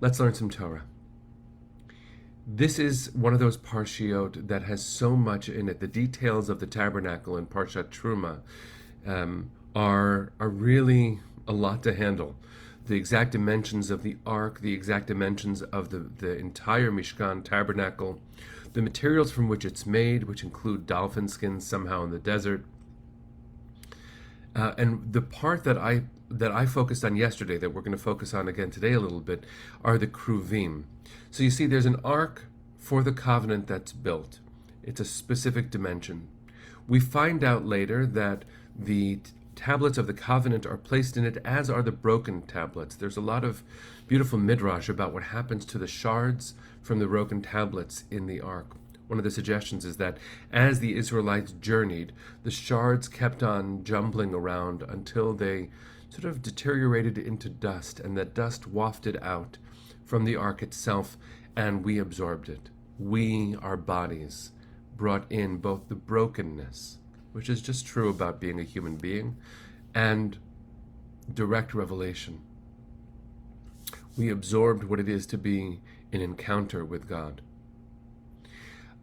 Let's learn some Torah. This is one of those parshiot that has so much in it. The details of the tabernacle in Parshat Terumah are really a lot to handle. The exact dimensions of the ark, the exact dimensions of the entire Mishkan tabernacle, the materials from which it's made, which include dolphin skins somehow in the desert. And the part that I focused on yesterday, that we're going to focus on again today a little bit, are the kruvim. So you see, there's an ark for the covenant that's built. It's a specific dimension. We find out later that the tablets of the covenant are placed in it, as are the broken tablets. There's a lot of beautiful midrash about what happens to the shards from the broken tablets in the ark. One of the suggestions is that as the Israelites journeyed, the shards kept on jumbling around until they sort of deteriorated into dust, and that dust wafted out from the ark itself, and we absorbed it. We, our bodies, brought in both the brokenness, which is just true about being a human being, and direct revelation. We absorbed what it is to be in encounter with God.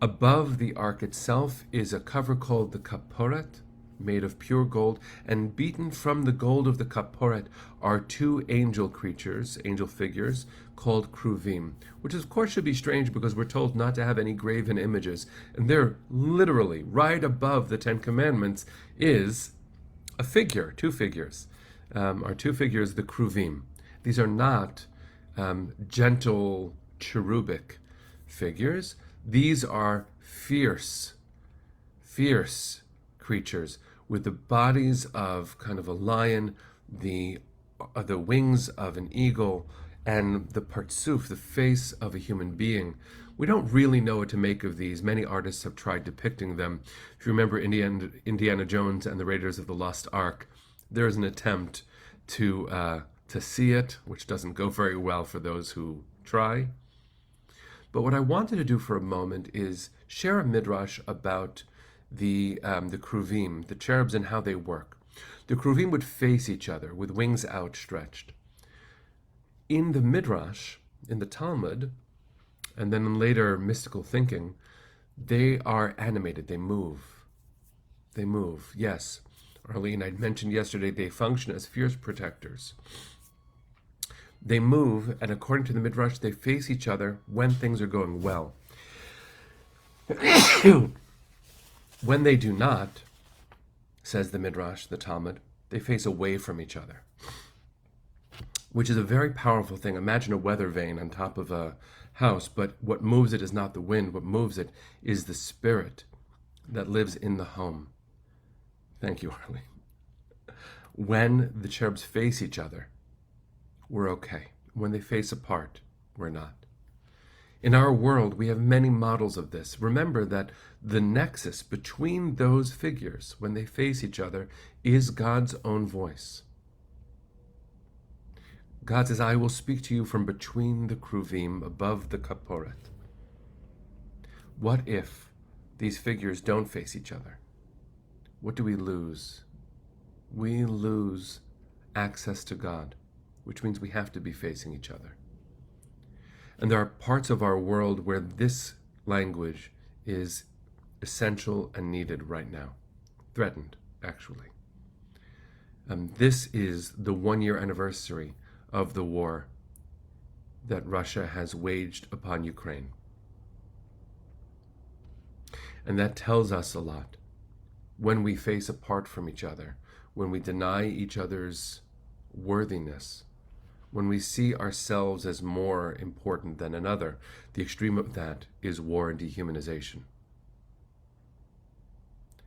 Above the ark itself is a cover called the kaporet, made of pure gold, and beaten from the gold of the kaporet are two angel creatures, angel figures, called kruvim, which of course should be strange because we're told not to have any graven images, and they're literally right above the Ten Commandments is a figure, two figures, the kruvim. These are not gentle cherubic figures. These are fierce creatures with the bodies of kind of a lion, the wings of an eagle, and the partsuf, the face of a human being. We don't really know what to make of these. Many artists have tried depicting them. If you remember Indiana Jones and the Raiders of the Lost Ark, there is an attempt to see it, which doesn't go very well for those who try. But what I wanted to do for a moment is share a midrash about the kruvim, the cherubs, and how they work. The kruvim would face each other with wings outstretched. In the midrash, in the Talmud, and then in later mystical thinking, they are animated, they move. They move, yes. Arlene, I mentioned yesterday, they function as fierce protectors. They move, and according to the midrash, they face each other when things are going well. When they do not, says the midrash, the Talmud, they face away from each other, which is a very powerful thing. Imagine a weather vane on top of a house, but what moves it is not the wind. What moves it is the spirit that lives in the home. Thank you, Arlene. When the cherubs face each other, we're okay. When they face apart, we're not. In our world, we have many models of this. Remember that the nexus between those figures, when they face each other, is God's own voice. God says, I will speak to you from between the kruvim, above the kaporet. What if these figures don't face each other? What do we lose? We lose access to God, which means we have to be facing each other. And there are parts of our world where this language is essential and needed right now. Threatened, actually. This is the 1-year anniversary of the war that Russia has waged upon Ukraine. And that tells us a lot. When we face apart from each other, when we deny each other's worthiness, when we see ourselves as more important than another, the extreme of that is war and dehumanization.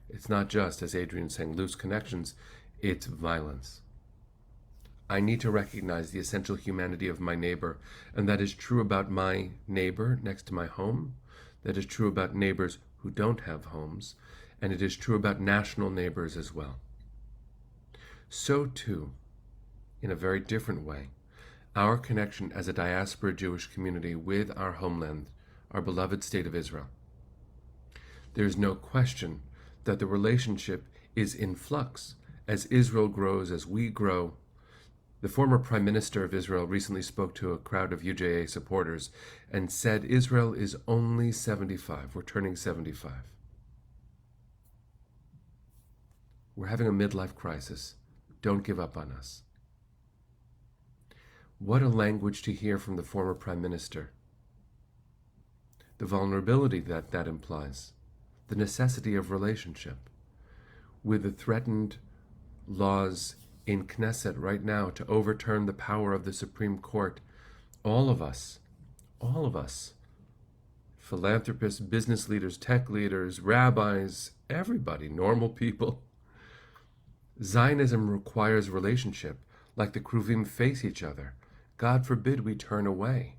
It's not just, as Adrian's saying, loose connections, it's violence. I need to recognize the essential humanity of my neighbor, and that is true about my neighbor next to my home, that is true about neighbors who don't have homes, and it is true about national neighbors as well. So too, in a very different way, our connection as a diaspora Jewish community with our homeland, our beloved state of Israel. There is no question that the relationship is in flux. As Israel grows, as we grow, The former Prime Minister of Israel recently spoke to a crowd of UJA supporters and said Israel is only 75. We're turning 75. We're having a midlife crisis. Don't give up on us. What a language to hear from the former Prime Minister. The vulnerability that implies. The necessity of relationship. With the threatened laws in Knesset right now to overturn the power of the Supreme Court, all of us, philanthropists, business leaders, tech leaders, rabbis, everybody, normal people. Zionism requires relationship, like the Kruvim face each other. God forbid we turn away.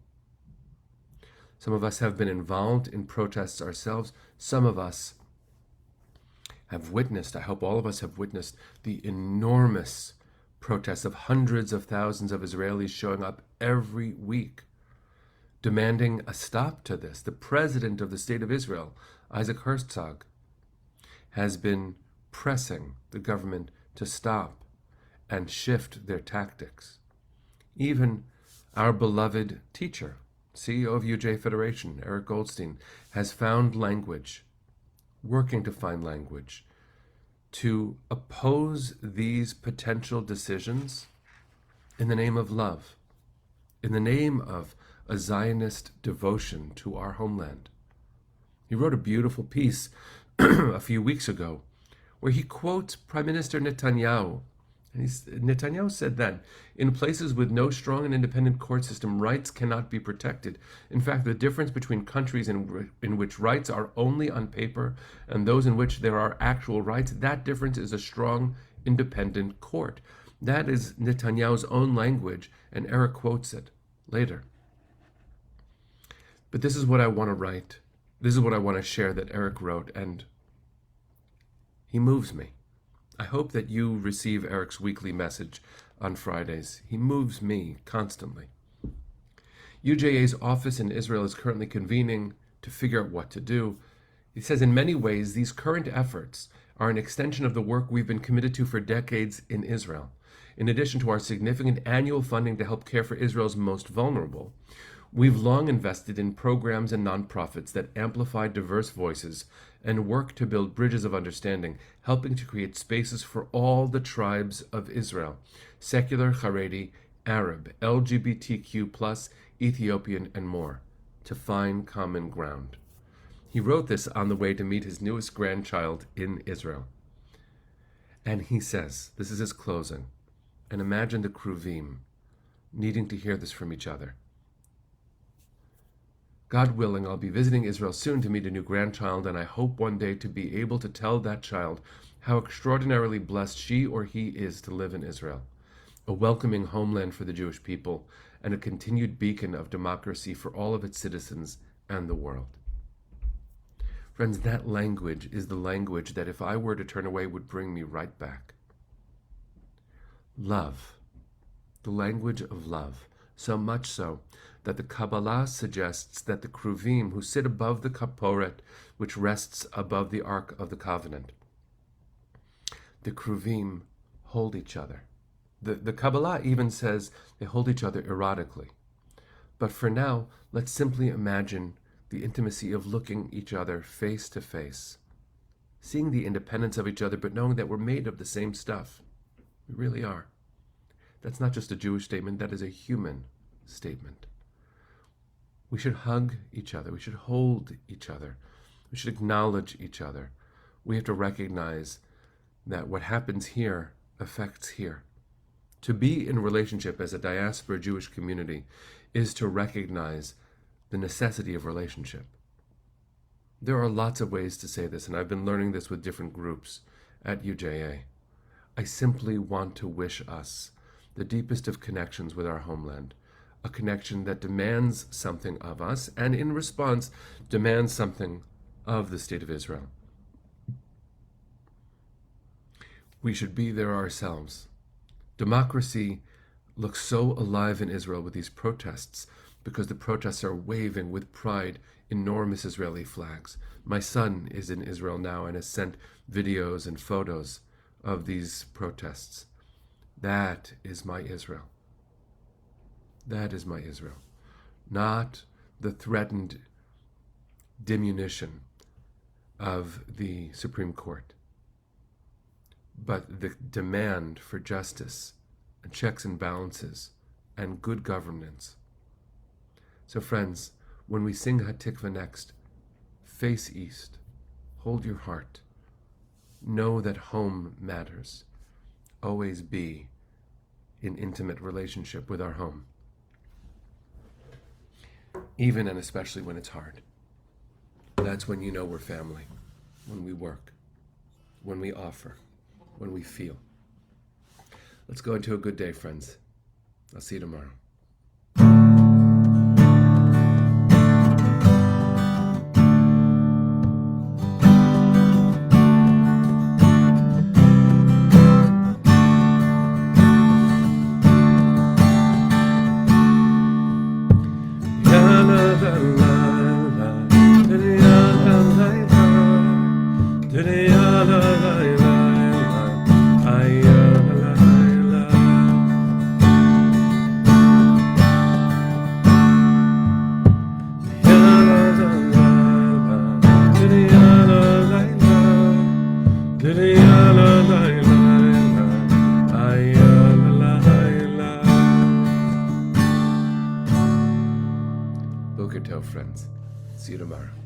Some of us have been involved in protests ourselves. Some of us have witnessed, I hope all of us have witnessed, the enormous protests of hundreds of thousands of Israelis showing up every week, demanding a stop to this. The president of the State of Israel, Isaac Herzog, has been pressing the government to stop and shift their tactics. Even our beloved teacher, CEO of UJ Federation, Eric Goldstein, has found language, working to find language, to oppose these potential decisions in the name of love, in the name of a Zionist devotion to our homeland. He wrote a beautiful piece a few weeks ago where he quotes Prime Minister Netanyahu. And Netanyahu said that in places with no strong and independent court system, rights cannot be protected. In fact, the difference between countries in which rights are only on paper and those in which there are actual rights, that difference is a strong, independent court. That is Netanyahu's own language, and Eric quotes it later. But this is what I want to write. This is what I want to share that Eric wrote, and he moves me. I hope that you receive Eric's weekly message on Fridays. He moves me constantly. UJA's office in Israel is currently convening to figure out what to do. He says, in many ways, these current efforts are an extension of the work we've been committed to for decades in Israel. In addition to our significant annual funding to help care for Israel's most vulnerable, we've long invested in programs and nonprofits that amplify diverse voices and work to build bridges of understanding, helping to create spaces for all the tribes of Israel, secular, Haredi, Arab, LGBTQ+, Ethiopian, and more, to find common ground. He wrote this on the way to meet his newest grandchild in Israel. And he says, this is his closing, and imagine the Kruvim needing to hear this from each other. God willing, I'll be visiting Israel soon to meet a new grandchild, and I hope one day to be able to tell that child how extraordinarily blessed she or he is to live in Israel, a welcoming homeland for the Jewish people, and a continued beacon of democracy for all of its citizens and the world. Friends, that language is the language that if I were to turn away would bring me right back. Love, the language of love, so much so that the Kabbalah suggests that the Kruvim, who sit above the Kaporet, which rests above the Ark of the Covenant, the Kruvim hold each other. The Kabbalah even says they hold each other erotically. But for now, let's simply imagine the intimacy of looking each other face to face, seeing the independence of each other, but knowing that we're made of the same stuff. We really are. That's not just a Jewish statement, that is a human statement. We should hug each other. We should hold each other. We should acknowledge each other. We have to recognize that what happens here affects here. To be in relationship as a diaspora Jewish community is to recognize the necessity of relationship. There are lots of ways to say this, and I've been learning this with different groups at UJA. I simply want to wish us the deepest of connections with our homeland, a connection that demands something of us, and in response, demands something of the State of Israel. We should be there ourselves. Democracy looks so alive in Israel with these protests because the protests are waving with pride enormous Israeli flags. My son is in Israel now and has sent videos and photos of these protests. That is my Israel. That is my Israel. Not the threatened diminution of the Supreme Court, but the demand for justice and checks and balances and good governance. So friends, when we sing Hatikva next, face east, hold your heart, know that home matters. Always be in intimate relationship with our home, even and especially when it's hard. That's when you know we're family, when we work, when we offer, when we feel. Let's go into a good day, friends. I'll see you tomorrow. Boker Tov, friends. See you tomorrow.